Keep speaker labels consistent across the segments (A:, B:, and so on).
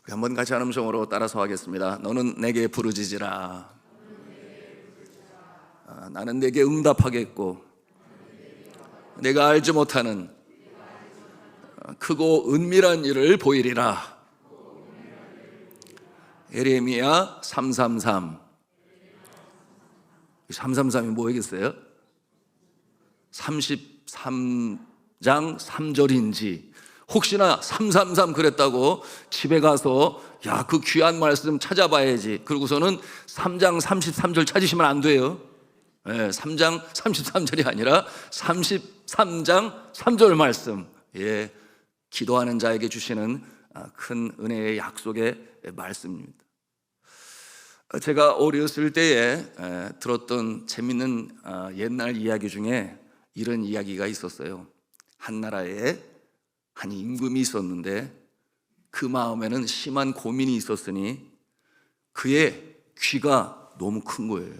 A: 우리 한번 같이 한 음성으로 따라서 하겠습니다. 너는 내게 부르짖으라. 나는 내게 응답하겠고 내가 알지 못하는 크고 은밀한 일을 보이리라. 예레미야 333. 333이 뭐겠어요? 33장 3절인지 혹시나 333 그랬다고 집에 가서 야, 그 귀한 말씀 찾아봐야지. 그러고서는 3장 33절 찾으시면 안 돼요. 네, 3장 33절이 아니라 33장 3절 말씀. 예, 기도하는 자에게 주시는 큰 은혜의 약속의 말씀입니다. 제가 어렸을 때에 들었던 재밌는 옛날 이야기 중에 이런 이야기가 있었어요. 한 나라에 한 임금이 있었는데 그 마음에는 심한 고민이 있었으니 그의 귀가 너무 큰 거예요.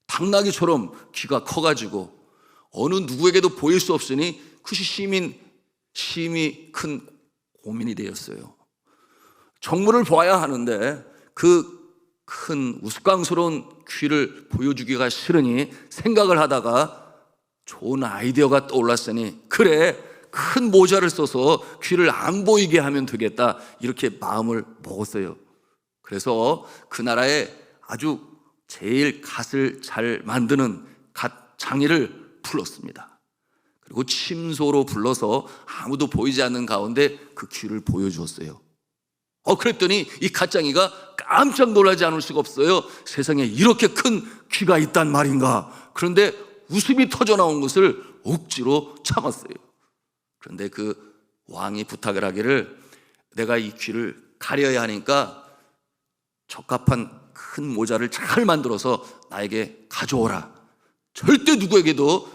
A: 당나귀처럼 귀가 커가지고 어느 누구에게도 보일 수 없으니 그것이 심히 큰 고민이 되었어요. 정물을 보아야 하는데 그 큰 우스꽝스러운 귀를 보여주기가 싫으니 생각을 하다가 좋은 아이디어가 떠올랐으니 그래, 큰 모자를 써서 귀를 안 보이게 하면 되겠다, 이렇게 마음을 먹었어요. 그래서 그 나라에 아주 제일 갓을 잘 만드는 갓 장이를 불렀습니다. 그리고 침소로 불러서 아무도 보이지 않는 가운데 그 귀를 보여주었어요. 그랬더니 이 갓장이가 깜짝 놀라지 않을 수가 없어요. 세상에 이렇게 큰 귀가 있단 말인가. 그런데 웃음이 터져 나온 것을 억지로 참았어요. 그런데 그 왕이 부탁을 하기를 내가 이 귀를 가려야 하니까 적합한 큰 모자를 잘 만들어서 나에게 가져오라. 절대 누구에게도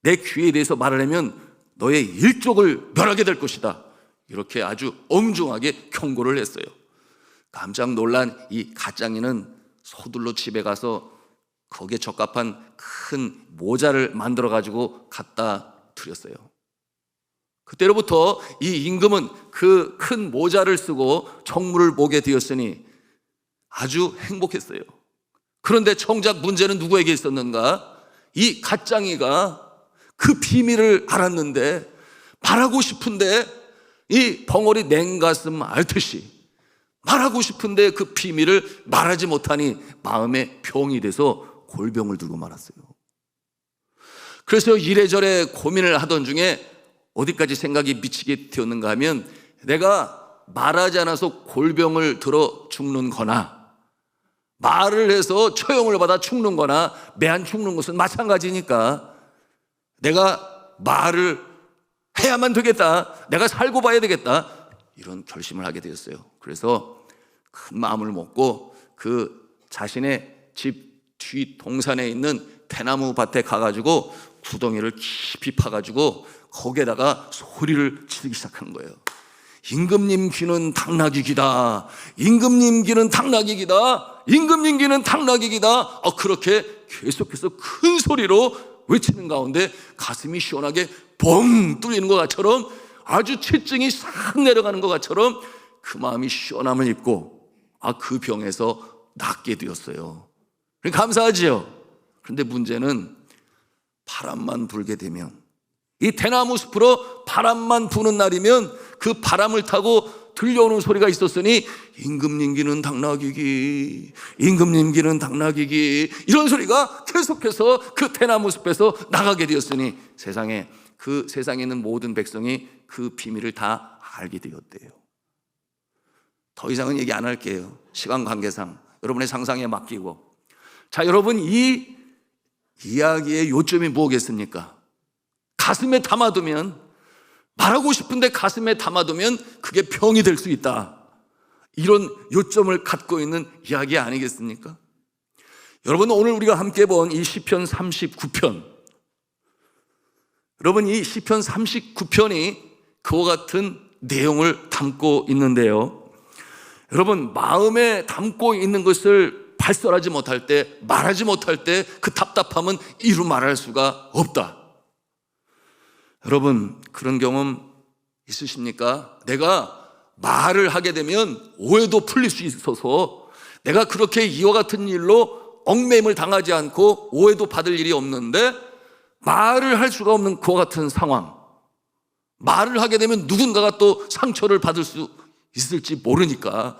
A: 내 귀에 대해서 말을 하면 너의 일족을 멸하게 될 것이다. 이렇게 아주 엄중하게 경고를 했어요. 깜짝 놀란 이 갓장이는 서둘러 집에 가서 거기에 적합한 큰 모자를 만들어 가지고 갖다 드렸어요. 그때로부터 이 임금은 그 큰 모자를 쓰고 정물을 보게 되었으니 아주 행복했어요. 그런데 정작 문제는 누구에게 있었는가? 이 갓장이가 그 비밀을 알았는데 말하고 싶은데 이 벙어리 냉가슴 앓듯이 말하고 싶은데 그 비밀을 말하지 못하니 마음에 병이 돼서 골병을 들고 말았어요. 그래서 이래저래 고민을 하던 중에 어디까지 생각이 미치게 되었는가 하면 내가 말하지 않아서 골병을 들어 죽는 거나 말을 해서 처형을 받아 죽는 거나 매한 죽는 것은 마찬가지니까 내가 말을 해야만 되겠다, 내가 살고 봐야 되겠다, 이런 결심을 하게 되었어요. 그래서 큰 마음을 먹고 그 자신의 집 뒤 동산에 있는 대나무 밭에 가가지고 구덩이를 깊이 파가지고 거기에다가 소리를 지르기 시작한 거예요. 임금님 귀는 당나귀 귀다, 임금님 귀는 당나귀 귀다, 임금님 귀는 당나귀 귀다. 그렇게 계속해서 큰 소리로 외치는 가운데 가슴이 시원하게 뻥 뚫리는 것처럼 아주 체증이 싹 내려가는 것처럼 그 마음이 시원함을 입고 그 병에서 낫게 되었어요. 감사하지요. 그런데 문제는 바람만 불게 되면, 이 대나무 숲으로 바람만 부는 날이면 그 바람을 타고 들려오는 소리가 있었으니 임금님 귀는 당나귀 귀, 임금님 귀는 당나귀 귀, 이런 소리가 계속해서 그 대나무 숲에서 나가게 되었으니 세상에 있는 모든 백성이 그 비밀을 다 알게 되었대요. 더 이상은 얘기 안 할게요. 시간 관계상 여러분의 상상에 맡기고. 자, 여러분, 이 이야기의 요점이 뭐겠습니까? 가슴에 담아두면, 말하고 싶은데 가슴에 담아두면 그게 병이 될 수 있다, 이런 요점을 갖고 있는 이야기 아니겠습니까? 여러분, 오늘 우리가 함께 본 이 시편 39편, 여러분, 이 시편 39편이 그와 같은 내용을 담고 있는데요, 여러분, 마음에 담고 있는 것을 발설하지 못할 때, 말하지 못할 때 그 답답함은 이루 말할 수가 없다. 여러분, 그런 경험 있으십니까? 내가 말을 하게 되면 오해도 풀릴 수 있어서 내가 그렇게 이와 같은 일로 얽매임을 당하지 않고 오해도 받을 일이 없는데 말을 할 수가 없는 그와 같은 상황, 말을 하게 되면 누군가가 또 상처를 받을 수 있을지 모르니까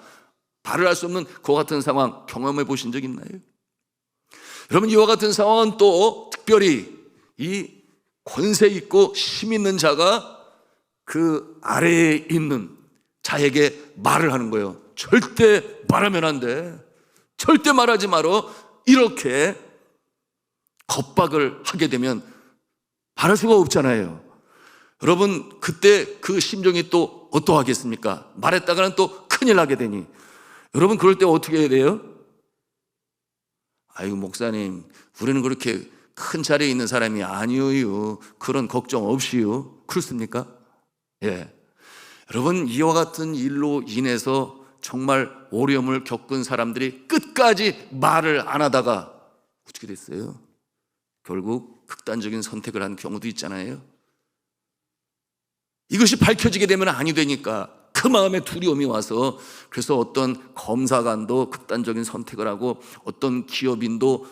A: 말을 할 수 없는 그와 같은 상황 경험해 보신 적 있나요? 여러분, 이와 같은 상황은 또 특별히 이 권세 있고 힘 있는 자가 그 아래에 있는 자에게 말을 하는 거예요. 절대 말하면 안 돼. 절대 말하지 말어. 이렇게 겁박을 하게 되면 말할 수가 없잖아요. 여러분, 그때 그 심정이 또 어떠하겠습니까? 말했다가는 또 큰일 나게 되니 여러분, 그럴 때 어떻게 해야 돼요? 아이고, 목사님, 우리는 그렇게 큰 자리에 있는 사람이 아니에요. 그런 걱정 없이요. 그렇습니까? 예. 여러분, 이와 같은 일로 인해서 정말 어려움을 겪은 사람들이 끝까지 말을 안 하다가 어떻게 됐어요? 결국 극단적인 선택을 한 경우도 있잖아요. 이것이 밝혀지게 되면 아니 되니까 그 마음에 두려움이 와서, 그래서 어떤 검사관도 극단적인 선택을 하고 어떤 기업인도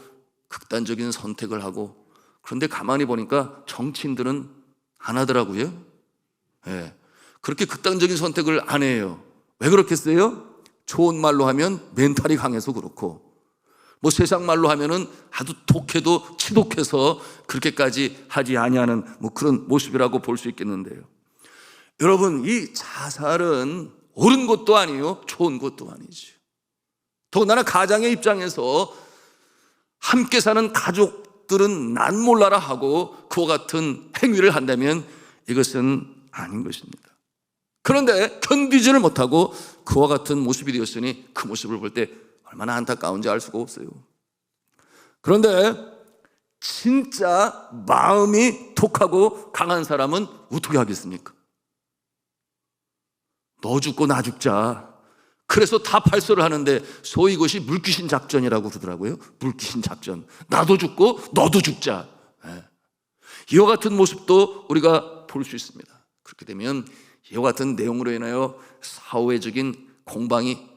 A: 극단적인 선택을 하고, 그런데 가만히 보니까 정치인들은 안 하더라고요. 예. 그렇게 극단적인 선택을 안 해요. 왜 그렇겠어요? 좋은 말로 하면 멘탈이 강해서 그렇고, 뭐 세상 말로 하면은 아주 독해도 치독해서 그렇게까지 하지 아니하는 뭐 그런 모습이라고 볼 수 있겠는데요. 여러분, 이 자살은 옳은 것도 아니에요. 좋은 것도 아니죠. 더군다나 가장의 입장에서 함께 사는 가족들은 난 몰라라 하고 그와 같은 행위를 한다면 이것은 아닌 것입니다. 그런데 견디지를 못하고 그와 같은 모습이 되었으니 그 모습을 볼 때 얼마나 안타까운지 알 수가 없어요. 그런데 진짜 마음이 독하고 강한 사람은 어떻게 하겠습니까? 너 죽고 나 죽자. 그래서 다 발설을 하는데 소위 이것이 물귀신 작전이라고 그러더라고요. 물귀신 작전. 나도 죽고 너도 죽자. 예. 이와 같은 모습도 우리가 볼 수 있습니다. 그렇게 되면 이와 같은 내용으로 인하여 사회적인 공방이,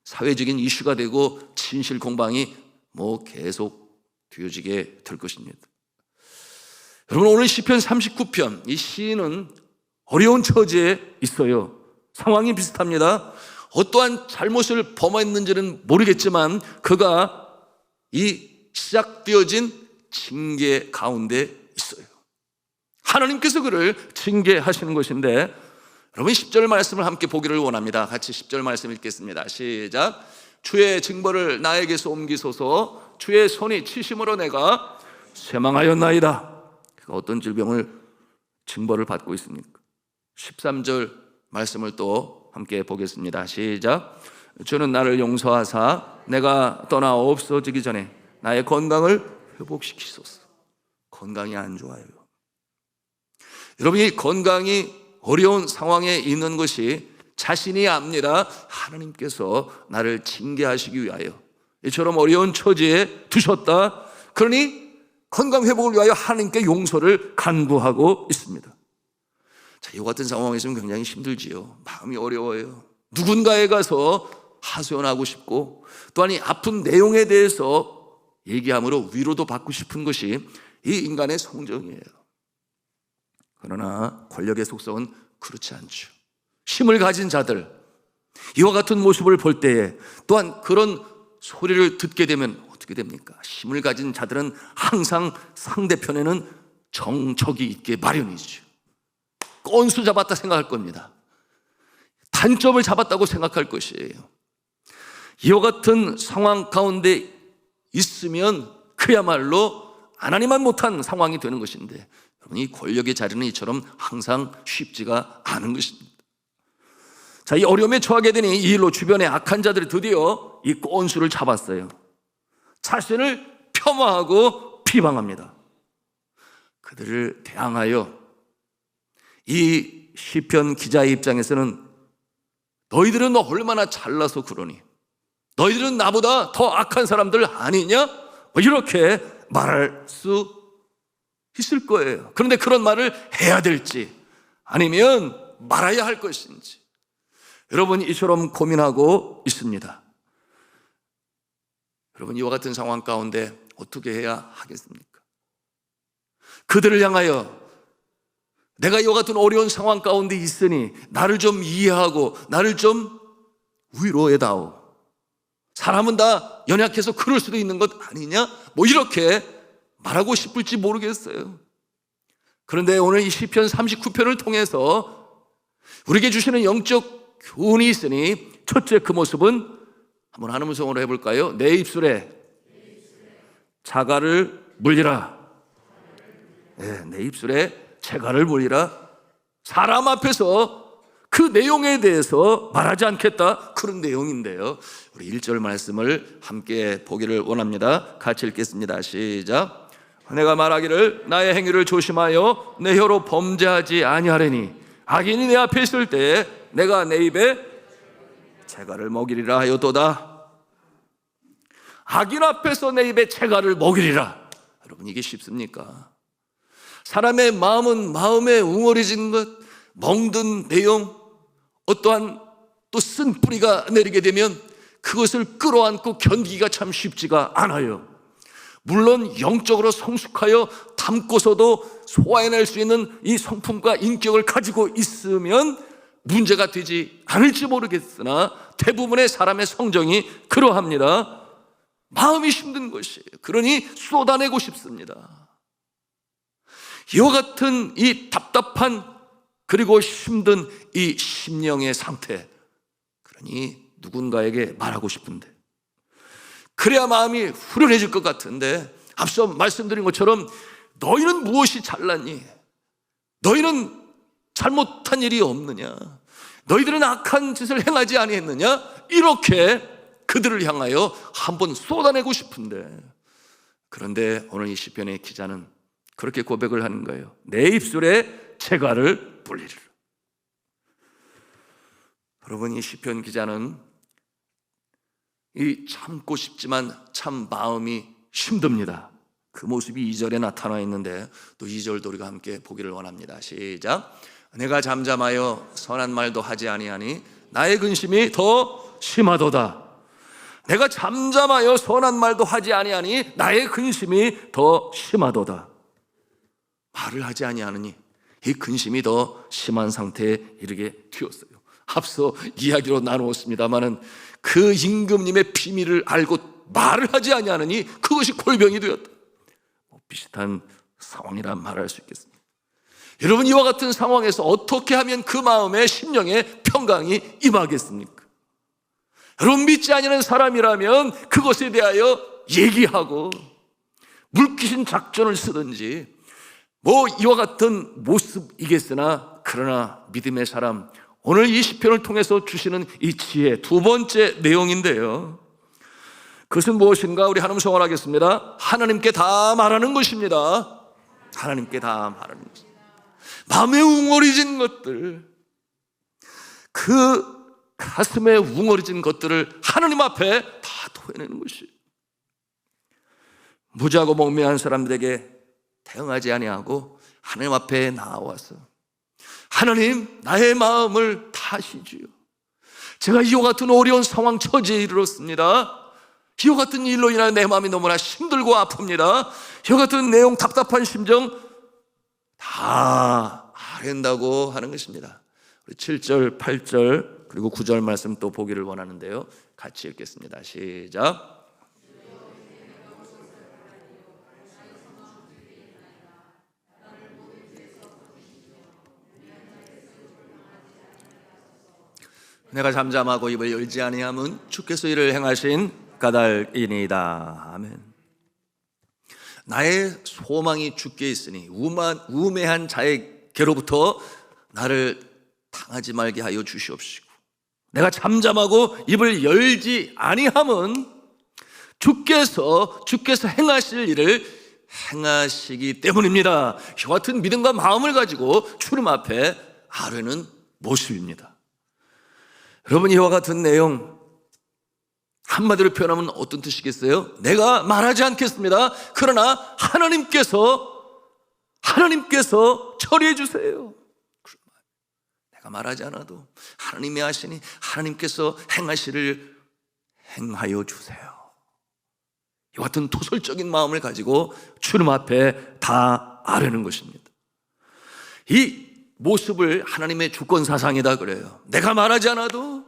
A: 사회적인 이슈가 되고 진실 공방이 뭐 계속 되어지게 될 것입니다. 여러분, 오늘 시편 39편, 이 시인은 어려운 처지에 있어요. 상황이 비슷합니다. 어떠한 잘못을 범했는지는 모르겠지만 그가 이 시작되어진 징계 가운데 있어요. 하나님께서 그를 징계하시는 것인데, 여러분 10절 말씀을 함께 보기를 원합니다. 같이 10절 말씀 읽겠습니다. 시작. 주의 징벌을 나에게서 옮기소서. 주의 손이 치심으로 내가 쇠망하였나이다. 그가 어떤 질병을 징벌을 받고 있습니까? 13절 말씀을 또 함께 보겠습니다. 시작. 주는 나를 용서하사 내가 떠나 없어지기 전에 나의 건강을 회복시키소서. 건강이 안 좋아요. 여러분, 이 건강이 어려운 상황에 있는 것이 자신이 압니다. 하나님께서 나를 징계하시기 위하여 이처럼 어려운 처지에 두셨다. 그러니 건강 회복을 위하여 하나님께 용서를 간구하고 있습니다. 자, 이 같은 상황에서는 굉장히 힘들지요. 마음이 어려워요. 누군가에 가서 하소연하고 싶고, 또한 이 아픈 내용에 대해서 얘기함으로 위로도 받고 싶은 것이 이 인간의 성정이에요. 그러나 권력의 속성은 그렇지 않죠. 힘을 가진 자들, 이와 같은 모습을 볼 때에 또한 그런 소리를 듣게 되면 어떻게 됩니까? 힘을 가진 자들은 항상 상대편에는 정적이 있게 마련이죠. 건수 잡았다 생각할 겁니다. 단점을 잡았다고 생각할 것이에요. 이와 같은 상황 가운데 있으면 그야말로 하나님만 못한 상황이 되는 것인데, 이 권력의 자리는 이처럼 항상 쉽지가 않은 것입니다. 자, 이 어려움에 처하게 되니 이 일로 주변의 악한 자들이 드디어 이 건수를 잡았어요. 자신을 폄하하고 비방합니다. 그들을 대항하여 이 시편 기자의 입장에서는 너희들은 얼마나 잘나서 그러니, 너희들은 나보다 더 악한 사람들 아니냐? 뭐 이렇게 말할 수 있을 거예요. 그런데 그런 말을 해야 될지 아니면 말아야 할 것인지 여러분 이처럼 고민하고 있습니다. 여러분 이와 같은 상황 가운데 어떻게 해야 하겠습니까? 그들을 향하여 내가 이와 같은 어려운 상황 가운데 있으니 나를 좀 이해하고 나를 좀 위로해다오. 사람은 다 연약해서 그럴 수도 있는 것 아니냐? 뭐 이렇게 말하고 싶을지 모르겠어요. 그런데 오늘 이 시편 39편을 통해서 우리에게 주시는 영적 교훈이 있으니 첫째 그 모습은 한번 한 음성으로 해볼까요? 내 입술에 자갈을 물리라. 네, 내 입술에 재갈을 물리라. 사람 앞에서 그 내용에 대해서 말하지 않겠다, 그런 내용인데요. 우리 1절 말씀을 함께 보기를 원합니다. 같이 읽겠습니다. 시작. 내가 말하기를 나의 행위를 조심하여 내 혀로 범죄하지 아니하려니 악인이 내 앞에 있을 때 내가 내 입에 재갈을 먹이리라 하였도다. 악인 앞에서 내 입에 재갈을 먹이리라. 여러분 이게 쉽습니까? 사람의 마음은 마음에 웅얼해진 것, 멍든 내용, 어떠한 또 쓴 뿌리가 내리게 되면 그것을 끌어안고 견디기가 참 쉽지가 않아요. 물론 영적으로 성숙하여 담고서도 소화해낼 수 있는 이 성품과 인격을 가지고 있으면 문제가 되지 않을지 모르겠으나 대부분의 사람의 성정이 그러합니다. 마음이 힘든 것이에요. 그러니 쏟아내고 싶습니다. 이와 같은 이 답답한 그리고 힘든 이 심령의 상태, 그러니 누군가에게 말하고 싶은데 그래야 마음이 후련해질 것 같은데 앞서 말씀드린 것처럼 너희는 무엇이 잘났니? 너희는 잘못한 일이 없느냐? 너희들은 악한 짓을 행하지 아니했느냐? 이렇게 그들을 향하여 한번 쏟아내고 싶은데, 그런데 오늘 이 시편의 기자는 그렇게 고백을 하는 거예요. 내 입술에 재갈을 불리리라. 여러분 이 시편 기자는 이 참고 싶지만 참 마음이 힘듭니다. 그 모습이 2절에 나타나 있는데 또 2절도 우리가 함께 보기를 원합니다. 시작. 내가 잠잠하여 선한 말도 하지 아니하니 나의 근심이 더 심하도다. 내가 잠잠하여 선한 말도 하지 아니하니 나의 근심이 더 심하도다. 말을 하지 아니하느니 이 근심이 더 심한 상태에 이르게 되었어요. 앞서 이야기로 나누었습니다마는 그 임금님의 비밀을 알고 말을 하지 아니하느니 그것이 골병이 되었다. 비슷한 상황이란 말할 수 있겠습니다. 여러분 이와 같은 상황에서 어떻게 하면 그 마음에 심령에 평강이 임하겠습니까? 여러분 믿지 아니하는 사람이라면 그것에 대하여 얘기하고 물귀신 작전을 쓰든지 뭐 이와 같은 모습이겠으나, 그러나 믿음의 사람, 오늘 이 시편을 통해서 주시는 이 지혜 두 번째 내용인데요, 그것은 무엇인가? 우리 한 음성을 하겠습니다. 하나님께 다 말하는 것입니다. 하나님께 다 말하는 것입니다. 마음에 웅얼해진 것들, 그 가슴에 웅얼해진 것들을 하나님 앞에 다 토해내는 것이, 무지하고 멍매한 사람들에게 대응하지 아니하고 하나님 앞에 나와서 하나님 나의 마음을 다 아시지요. 제가 이와 같은 어려운 상황 처지에 이르렀습니다. 이와 같은 일로 인하여 내 마음이 너무나 힘들고 아픕니다. 이와 같은 내용, 답답한 심정 다 아랜다고 하는 것입니다. 우리 7절, 8절 그리고 9절 말씀 또 보기를 원하는데요, 같이 읽겠습니다. 시작. 내가 잠잠하고 입을 열지 아니함은 주께서 이를 행하신 까닭이니이다. 아멘. 나의 소망이 주께 있으니 우매한 자에게로부터 나를 당하지 말게 하여 주시옵시고, 내가 잠잠하고 입을 열지 아니함은 주께서 행하실 일을 행하시기 때문입니다. 이와 같은 믿음과 마음을 가지고 주님 앞에 아뢰는 모습입니다. 여러분 이와 같은 내용, 한마디로 표현하면 어떤 뜻이겠어요? 내가 말하지 않겠습니다. 그러나 하나님께서 처리해 주세요. 내가 말하지 않아도 하나님이 하시니 하나님께서 행하시를 행하여 주세요. 이와 같은 토설적인 마음을 가지고 주님 앞에 다 아뢰는 것입니다. 이 모습을 하나님의 주권사상이다 그래요. 내가 말하지 않아도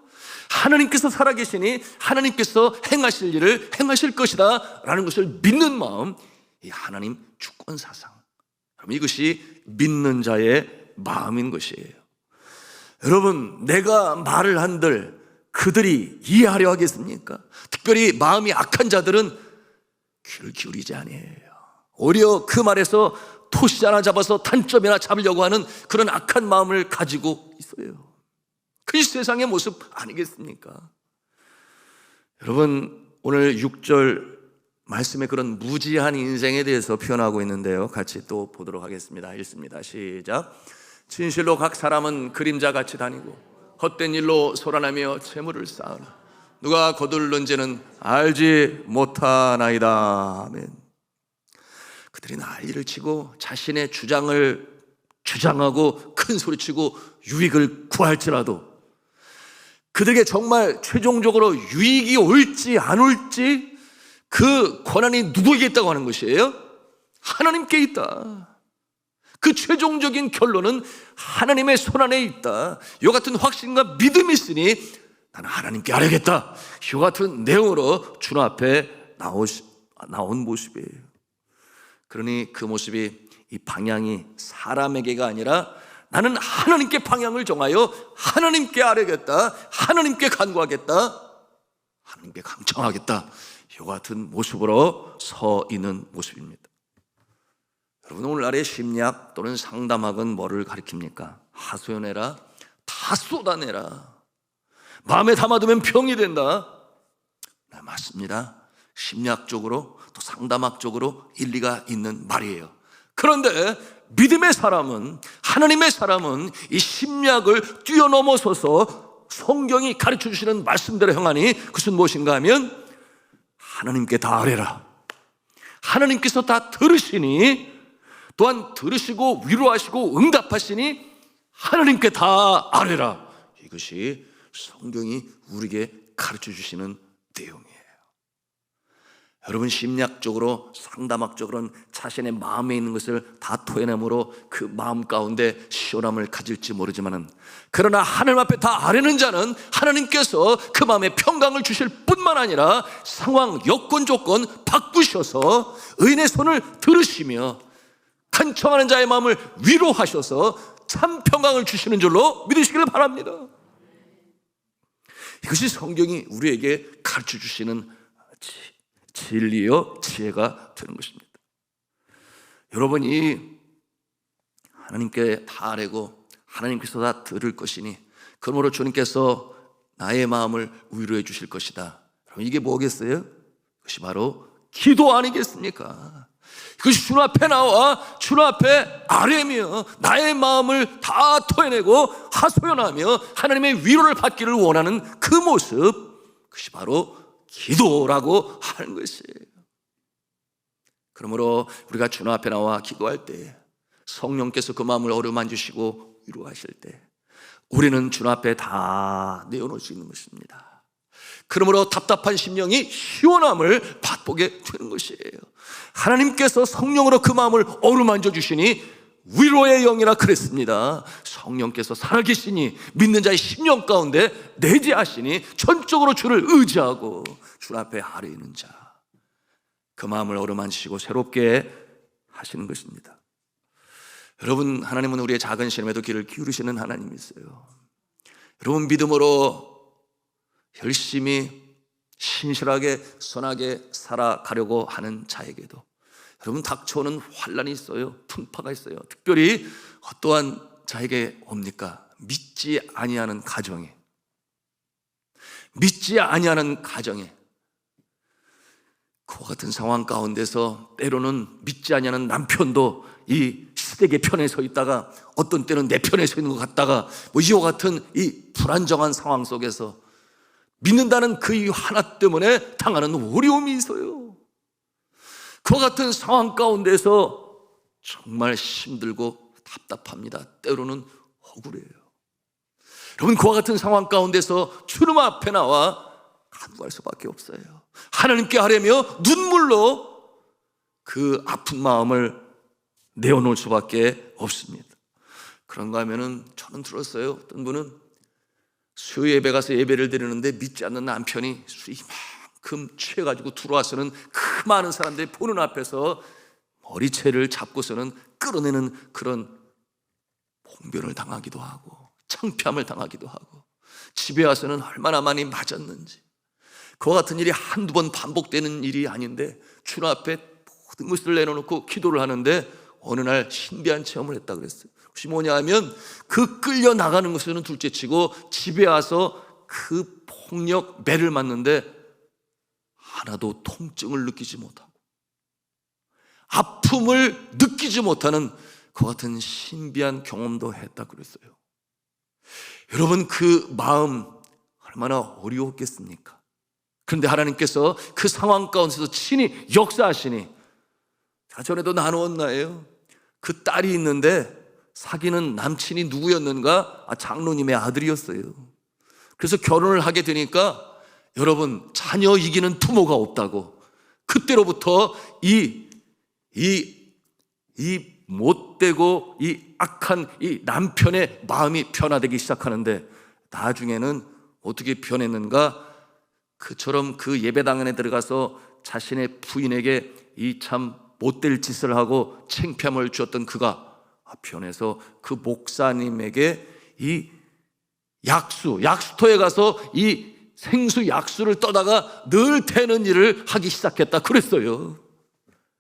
A: 하나님께서 살아계시니 하나님께서 행하실 일을 행하실 것이다 라는 것을 믿는 마음, 이 하나님 주권사상, 이것이 믿는 자의 마음인 것이에요. 여러분, 내가 말을 한들 그들이 이해하려 하겠습니까? 특별히 마음이 악한 자들은 귀를 기울이지 아니에요. 오히려 그 말에서 토시 하나 잡아서 단점이나 잡으려고 하는 그런 악한 마음을 가지고 있어요. 그게 세상의 모습 아니겠습니까? 여러분, 오늘 6절 말씀에 그런 무지한 인생에 대해서 표현하고 있는데요, 같이 또 보도록 하겠습니다. 읽습니다. 시작. 진실로 각 사람은 그림자같이 다니고 헛된 일로 소란하며 재물을 쌓으나 누가 거둘는지는 알지 못하나이다. 아멘. 그들이 난리를 치고 자신의 주장을 주장하고 큰 소리치고 유익을 구할지라도 그들에게 정말 최종적으로 유익이 올지 안 올지 그 권한이 누구에게 있다고 하는 것이에요? 하나님께 있다. 그 최종적인 결론은 하나님의 손안에 있다. 이와 같은 확신과 믿음이 있으니 나는 하나님께 아뢰겠다. 이와 같은 내용으로 주님 앞에 나온 모습이에요. 그러니 그 모습이 이 방향이 사람에게가 아니라 나는 하나님께 방향을 정하여 하나님께 아뢰겠다, 하나님께 간구하겠다, 하나님께 강청하겠다, 이와 같은 모습으로 서 있는 모습입니다. 여러분, 오늘날의 심리학 또는 상담학은 뭐를 가리킵니까? 하소연해라, 다 쏟아내라, 마음에 담아두면 병이 된다. 네, 맞습니다. 심리학적으로 또 상담학적으로 일리가 있는 말이에요. 그런데 믿음의 사람은, 하나님의 사람은 이 심리학을 뛰어넘어서서 성경이 가르쳐 주시는 말씀대로 행하니 그것은 무엇인가 하면 하나님께 다 아뢰라. 하나님께서 다 들으시니, 또한 들으시고 위로하시고 응답하시니 하나님께 다 아뢰라. 이것이 성경이 우리에게 가르쳐 주시는 내용이에요. 여러분, 심리학적으로 상담학적으로는 자신의 마음에 있는 것을 다 토해내므로 그 마음 가운데 시원함을 가질지 모르지만은, 그러나 하나님 앞에 다 아뢰는 자는 하나님께서 그 마음에 평강을 주실 뿐만 아니라 상황, 여건, 조건 바꾸셔서 의인의 손을 들으시며 간청하는 자의 마음을 위로하셔서 참 평강을 주시는 줄로 믿으시기를 바랍니다. 이것이 성경이 우리에게 가르쳐 주시는 진리요 지혜가 되는 것입니다. 여러분이 하나님께 다 아뢰고 하나님께서 다 들을 것이니 그러므로 주님께서 나의 마음을 위로해 주실 것이다. 그럼 이게 뭐겠어요? 그것이 바로 기도 아니겠습니까? 그것이 주님 앞에 나와 주님 앞에 아뢰며 나의 마음을 다 토해내고 하소연하며 하나님의 위로를 받기를 원하는 그 모습, 그것이 바로 기도라고 하는 것이에요. 그러므로 우리가 주님 앞에 나와 기도할 때 성령께서 그 마음을 어루만지시고 위로하실 때 우리는 주님 앞에 다 내어놓을 수 있는 것입니다. 그러므로 답답한 심령이 시원함을 맛보게 되는 것이에요. 하나님께서 성령으로 그 마음을 어루만져 주시니 위로의 영이라 그랬습니다. 성령께서 살아계시니 믿는 자의 심령 가운데 내재하시니 전적으로 주를 의지하고 주 앞에 아뢰는 자, 그 마음을 어루만지시고 새롭게 하시는 것입니다. 여러분, 하나님은 우리의 작은 시험에도 귀를 기울이시는 하나님이세요. 여러분, 믿음으로 열심히 신실하게 선하게 살아가려고 하는 자에게도 여러분 닥쳐오는 환난이 있어요. 풍파가 있어요. 특별히 어떠한 자에게 옵니까? 믿지 아니하는 가정에, 믿지 아니하는 가정에 그와 같은 상황 가운데서 때로는 믿지 아니하는 남편도 이 시댁의 편에 서 있다가 어떤 때는 내 편에 서 있는 것 같다가 이와 같은 이 불안정한 상황 속에서 믿는다는 그 이유 하나 때문에 당하는 어려움이 있어요. 그와 같은 상황 가운데서 정말 힘들고 답답합니다. 때로는 억울해요. 여러분, 그와 같은 상황 가운데서 주님 앞에 나와 간구할 수밖에 없어요. 하나님께 하려며 눈물로 그 아픈 마음을 내어놓을 수밖에 없습니다. 그런가 하면은 저는 들었어요. 어떤 분은 수요 예배 가서 예배를 드리는데 믿지 않는 남편이 술 이만큼 취해가지고 들어와서는 그 많은 사람들이 보는 앞에서 머리채를 잡고서는 끌어내는 그런 봉변을 당하기도 하고 창피함을 당하기도 하고 집에 와서는 얼마나 많이 맞았는지, 그와 같은 일이 한두 번 반복되는 일이 아닌데 주님 앞에 모든 것을 내려놓고 기도를 하는데 어느 날 신비한 체험을 했다 그랬어요. 혹시 뭐냐 하면 그 끌려 나가는 것은 둘째치고 집에 와서 그 폭력 매를 맞는데 하나도 통증을 느끼지 못하고 아픔을 느끼지 못하는 그 같은 신비한 경험도 했다 그랬어요. 여러분, 그 마음 얼마나 어려웠겠습니까? 그런데 하나님께서 그 상황 가운데서 친히 역사하시니, 제가 전에도 나누었나요? 그 딸이 있는데 사귀는 남친이 누구였는가? 장로님의 아들이었어요. 그래서 결혼을 하게 되니까 여러분, 자녀 이기는 부모가 없다고 그때로부터 이 못되고 이 악한 이 남편의 마음이 변화되기 시작하는데, 나중에는 어떻게 변했는가? 그처럼 그 예배당에 들어가서 자신의 부인에게 이 참 못될 짓을 하고 창피함을 주었던 그가 변해서 그 목사님에게 이 약수터에 가서 이 생수 약수를 떠다가 늘 태는 일을 하기 시작했다 그랬어요.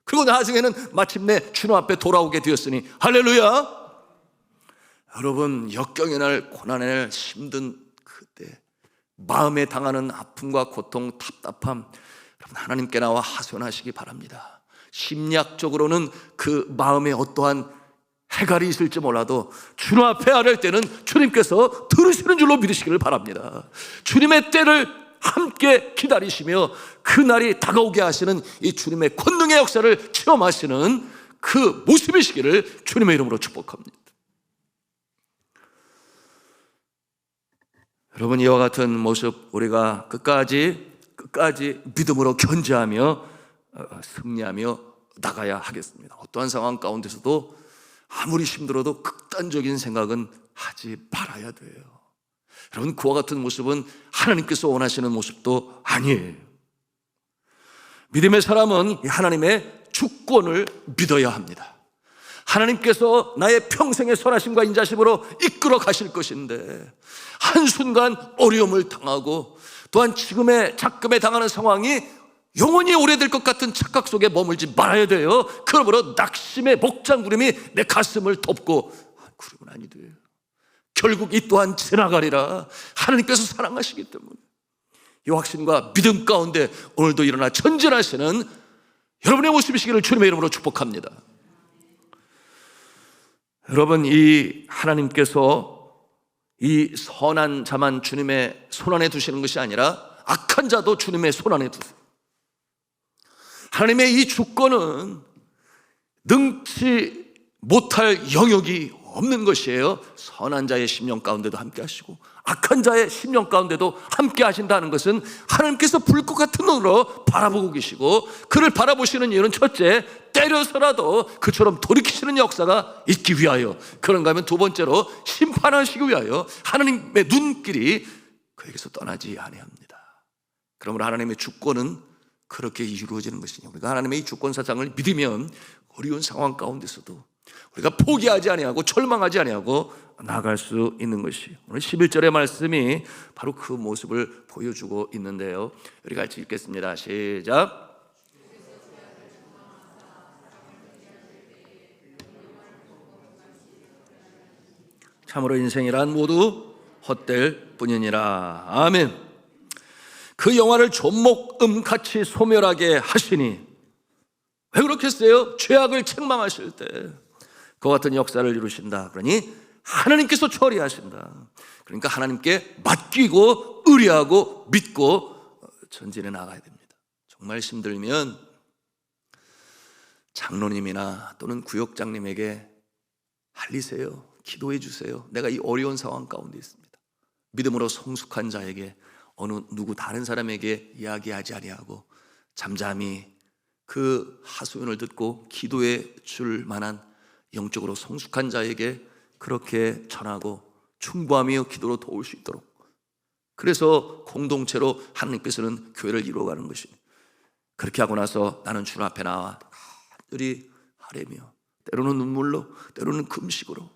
A: 그리고 나중에는 마침내 주님 앞에 돌아오게 되었으니 할렐루야. 여러분, 역경의 날, 고난의 날, 힘든 그때 마음에 당하는 아픔과 고통, 답답함, 여러분 하나님께 나와 하소연하시기 바랍니다. 심리학적으로는 그 마음에 어떠한 해갈이 있을지 몰라도 주님 앞에 아뢰 때는 주님께서 들으시는 줄로 믿으시기를 바랍니다. 주님의 때를 함께 기다리시며 그 날이 다가오게 하시는 이 주님의 권능의 역사를 체험하시는 그 모습이시기를 주님의 이름으로 축복합니다. 여러분, 이와 같은 모습 우리가 끝까지 믿음으로 견제하며 승리하며 나가야 하겠습니다. 어떠한 상황 가운데서도 아무리 힘들어도 극단적인 생각은 하지 말아야 돼요. 여러분, 그와 같은 모습은 하나님께서 원하시는 모습도 아니에요. 믿음의 사람은 하나님의 주권을 믿어야 합니다. 하나님께서 나의 평생의 선하심과 인자심으로 이끌어 가실 것인데, 한순간 어려움을 당하고 또한 지금의 작금에 당하는 상황이 영원히 오래될 것 같은 착각 속에 머물지 말아야 돼요. 그러므로 낙심의 목장구름이 내 가슴을 덮고, 그러면 아니 돼요. 결국 이 또한 지나가리라. 하나님께서 사랑하시기 때문에 이 확신과 믿음 가운데 오늘도 일어나 전진하시는 여러분의 모습이시기를 주님의 이름으로 축복합니다. 여러분, 이 하나님께서 이 선한 자만 주님의 손안에 두시는 것이 아니라 악한 자도 주님의 손안에 두세요. 하나님의 이 주권은 능치 못할 영역이 없는 것이에요. 선한 자의 심령 가운데도 함께 하시고 악한 자의 심령 가운데도 함께 하신다는 것은 하나님께서 불꽃 같은 눈으로 바라보고 계시고, 그를 바라보시는 이유는 첫째, 때려서라도 그처럼 돌이키시는 역사가 있기 위하여, 그런가 하면 두 번째로 심판하시기 위하여 하나님의 눈길이 그에게서 떠나지 아니합니다. 그러므로 하나님의 주권은 그렇게 이루어지는 것이니, 우리가 하나님의 이 주권 사상을 믿으면 어려운 상황 가운데서도 우리가 포기하지 아니하고 절망하지 아니하고 나아갈 수 있는 것이, 오늘 11절의 말씀이 바로 그 모습을 보여주고 있는데요. 우리 같이 읽겠습니다. 시작. 참으로 인생이란 모두 헛될 뿐이니라. 아멘. 그 영화를 존목음같이 소멸하게 하시니, 왜 그렇겠어요? 죄악을 책망하실 때 그와 같은 역사를 이루신다. 그러니 하나님께서 처리하신다. 그러니까 하나님께 맡기고 의뢰하고 믿고 전진해 나가야 됩니다. 정말 힘들면 장로님이나 또는 구역장님에게 알리세요. 기도해 주세요. 내가 이 어려운 상황 가운데 있습니다. 믿음으로 성숙한 자에게 어느 누구 다른 사람에게 이야기하지 아니하고 잠잠히 그 하소연을 듣고 기도해 줄 만한 영적으로 성숙한 자에게 그렇게 전하고 충고하며 기도로 도울 수 있도록, 그래서 공동체로 하나님께서는 교회를 이루어가는 것입니다. 그렇게 하고 나서 나는 주님 앞에 나와 간절히 하래며, 때로는 눈물로, 때로는 금식으로,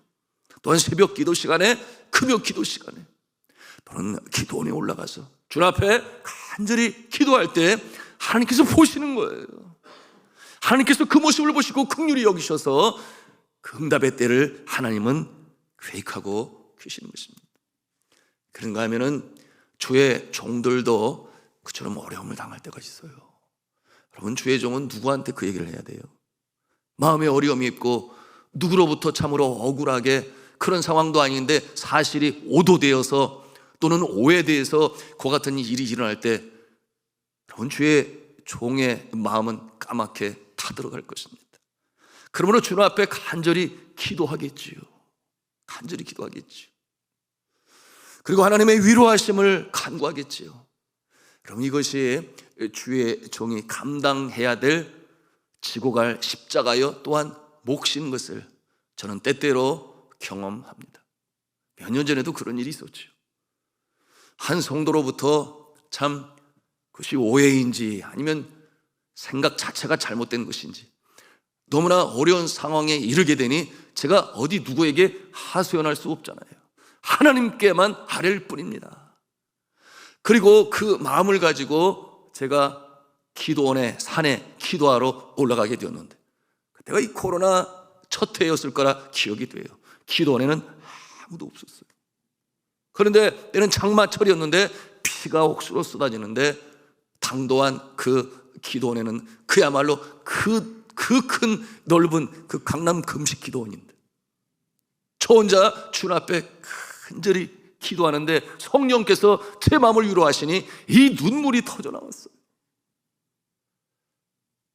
A: 또한 새벽 기도 시간에, 금요 기도 시간에, 또는 기도원에 올라가서 주님 앞에 간절히 기도할 때 하나님께서 보시는 거예요. 하나님께서 그 모습을 보시고 긍휼히 여기셔서 그 응답의 때를 하나님은 계획하고 계시는 것입니다. 그런가 하면은 주의 종들도 그처럼 어려움을 당할 때가 있어요. 여러분, 주의 종은 누구한테 그 얘기를 해야 돼요? 마음에 어려움이 있고 누구로부터 참으로 억울하게, 그런 상황도 아닌데 사실이 오도되어서 또는 오해되어서 그 같은 일이 일어날 때, 여러분, 주의 종의 마음은 까맣게 타들어갈 것입니다. 그러므로 주님 앞에 간절히 기도하겠지요. 간절히 기도하겠지요. 그리고 하나님의 위로하심을 간구하겠지요. 그럼 이것이 주의 종이 감당해야 될 지고 갈 십자가여 또한 몫인 것을 저는 때때로 경험합니다. 몇 년 전에도 그런 일이 있었죠. 한 성도로부터 참 그것이 오해인지 아니면 생각 자체가 잘못된 것인지 너무나 어려운 상황에 이르게 되니 제가 어디 누구에게 하소연할 수 없잖아요. 하나님께만 아뢰일 뿐입니다. 그리고 그 마음을 가지고 제가 기도원에, 산에 기도하러 올라가게 되었는데, 그때가 이 코로나 첫 해였을 거라 기억이 돼요. 기도원에는 아무도 없었어요. 그런데 때는 장마철이었는데 비가 옥수로 쏟아지는데 당도한 그 기도원에는 그야말로 그 큰 넓은 그 강남 금식 기도원인데 저 혼자 주님 앞에 간절히 기도하는데 성령께서 제 마음을 위로하시니 이 눈물이 터져 나왔어요.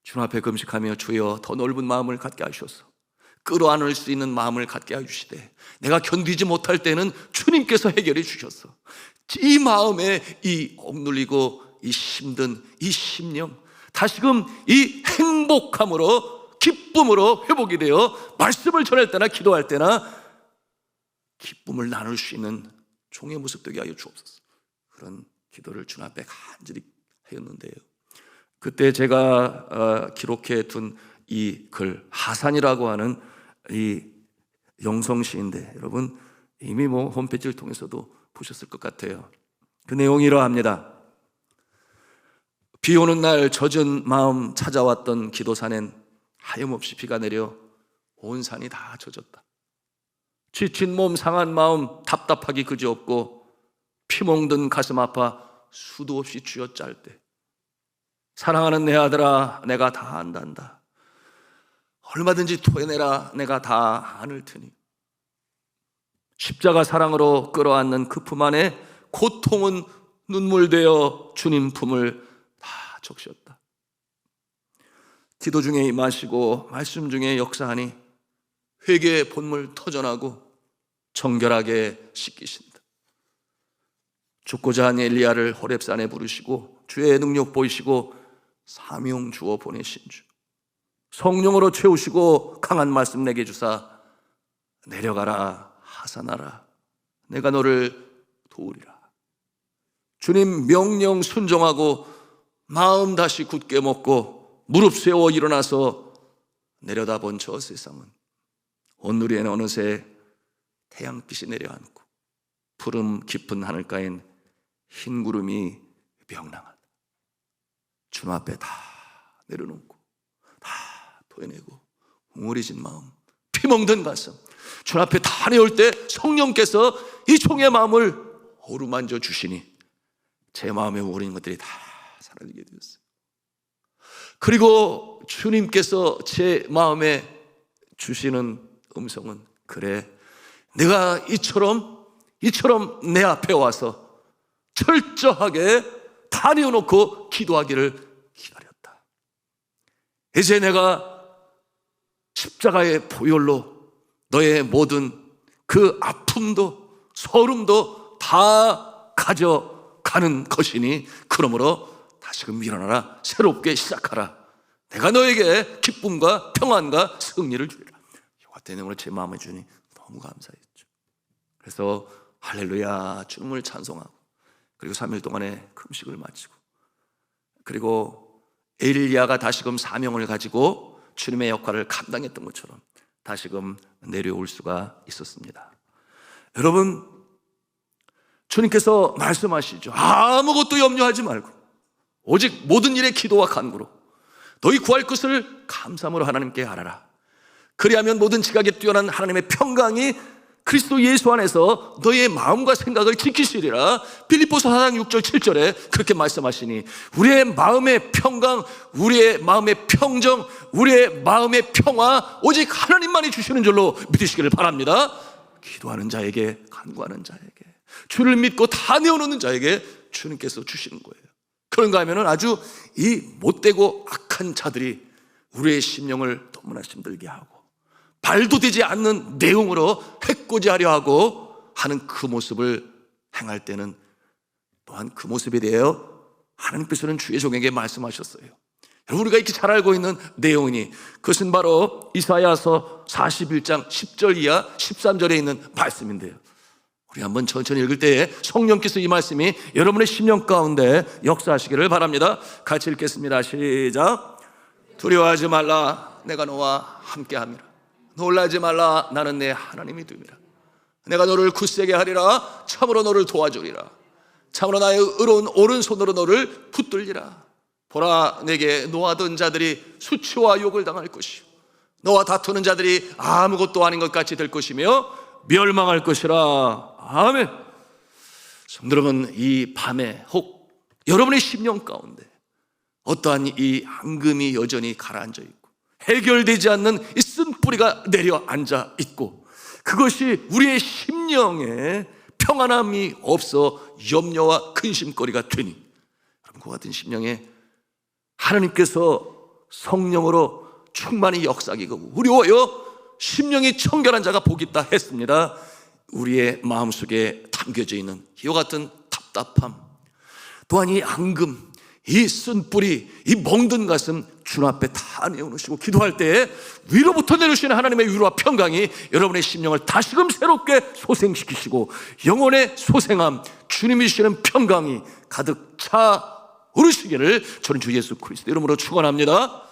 A: 주님 앞에 금식하며 주여 더 넓은 마음을 갖게 하셔서 끌어안을 수 있는 마음을 갖게 해주시되, 내가 견디지 못할 때는 주님께서 해결해 주셔서 이 마음에 이 억눌리고 이 힘든 이 심령 다시금 이 행복함으로, 기쁨으로 회복이 되어 말씀을 전할 때나 기도할 때나 기쁨을 나눌 수 있는 종의 모습 되게 하여 주옵소서. 그런 기도를 주님 앞에 간절히 하였는데요, 그때 제가 기록해 둔 이 글, 하산이라고 하는 이 영성시인데, 여러분 이미 홈페이지를 통해서도 보셨을 것 같아요. 그 내용이 이러합니다. 비 오는 날 젖은 마음 찾아왔던 기도산엔 하염없이 비가 내려 온 산이 다 젖었다. 지친 몸 상한 마음 답답하기 그지없고 피멍든 가슴 아파 수도 없이 쥐어짤 때, 사랑하는 내 아들아 내가 다 안단다. 얼마든지 토해내라 내가 다 안을 테니. 십자가 사랑으로 끌어안는 그 품 안에 고통은 눈물되어 주님 품을 다 적셨다. 기도 중에 임하시고 말씀 중에 역사하니 회개의 본물 터져나고 정결하게 씻기신다. 죽고자 한 엘리야를 호렙산에 부르시고 주의 능력 보이시고 사명 주어 보내신 주, 성령으로 채우시고 강한 말씀 내게 주사 내려가라 하산하라 내가 너를 도우리라. 주님 명령 순종하고 마음 다시 굳게 먹고 무릎 세워 일어나서 내려다본 저 세상은 온누리에는 어느새 태양빛이 내려앉고 푸름 깊은 하늘가엔 흰 구름이 명랑하다. 주님 앞에 다 내려놓고 다 토해내고 웅얼해진 마음, 피멍든 가슴 주님 앞에 다 내올 때 성령께서 이 종의 마음을 어루만져 주시니 제 마음에 우울인 것들이 다 사라지게 되었어요. 그리고 주님께서 제 마음에 주시는 음성은, 그래 내가 이처럼 내 앞에 와서 철저하게 다 내어놓고 기도하기를 기다렸다. 이제 내가 십자가의 보혈로 너의 모든 그 아픔도 서름도 다 가져가는 것이니 그러므로 다시금 일어나라. 새롭게 시작하라. 내가 너에게 기쁨과 평안과 승리를 주리라. 여호와 때문에 제 마음에 주니 너무 감사했죠. 그래서 할렐루야 주님을 찬송하고, 그리고 3일 동안의 금식을 마치고, 그리고 엘리야가 다시금 사명을 가지고 주님의 역할을 감당했던 것처럼 다시금 내려올 수가 있었습니다. 여러분, 주님께서 말씀하시죠. 아무것도 염려하지 말고 오직 모든 일에 기도와 간구로 너희 구할 것을 감사함으로 하나님께 아뢰라. 그리하면 모든 지각에 뛰어난 하나님의 평강이 그리스도 예수 안에서 너희의 마음과 생각을 지키시리라. 빌립보서 4장 6절 7절에 그렇게 말씀하시니 우리의 마음의 평강, 우리의 마음의 평정, 우리의 마음의 평화 오직 하나님만이 주시는 줄로 믿으시기를 바랍니다. 기도하는 자에게, 간구하는 자에게, 주를 믿고 다 내어놓는 자에게 주님께서 주시는 거예요. 그런가 하면은 아주 이 못되고 악한 자들이 우리의 심령을 너무나 힘들게 하고 발도 되지 않는 내용으로 해코지하려 하고 하는 그 모습을 행할 때는 또한 그 모습에 대하여 하나님께서는 주의 종에게 말씀하셨어요. 여러분, 우리가 이렇게 잘 알고 있는 내용이니 그것은 바로 이사야서 41장 10절 이하 13절에 있는 말씀인데요. 우리 한번 천천히 읽을 때에 성령께서 이 말씀이 여러분의 심령 가운데 역사하시기를 바랍니다. 같이 읽겠습니다. 시작. 두려워하지 말라. 내가 너와 함께함이라. 놀라지 말라. 나는 내 하나님이 됨이라. 내가 너를 굳세게 하리라. 참으로 너를 도와주리라. 참으로 나의 의로운 오른손으로 너를 붙들리라. 보라, 내게 노하던 자들이 수치와 욕을 당할 것이요 너와 다투는 자들이 아무것도 아닌 것 같이 될 것이며 멸망할 것이라. 아멘. 성도 여러분, 이 밤에 혹 여러분의 심령 가운데 어떠한 이 앙금이 여전히 가라앉아 있고 해결되지 않는 이 쓴뿌리가 내려앉아 있고 그것이 우리의 심령에 평안함이 없어 염려와 근심거리가 되니, 여러분, 그 같은 심령에 하나님께서 성령으로 충만히 역사하기고 우리워요 심령이 청결한 자가 복이 있다 했습니다. 우리의 마음속에 담겨져 있는 이와 같은 답답함, 또한 이 앙금, 이 쓴뿌리, 이 멍든 가슴 주님 앞에 다 내어놓으시고 기도할 때에 위로부터 내려오시는 하나님의 위로와 평강이 여러분의 심령을 다시금 새롭게 소생시키시고 영혼의 소생함, 주님이 주시는 평강이 가득 차 오르시기를 저는 주 예수 그리스도 이름으로 축원합니다.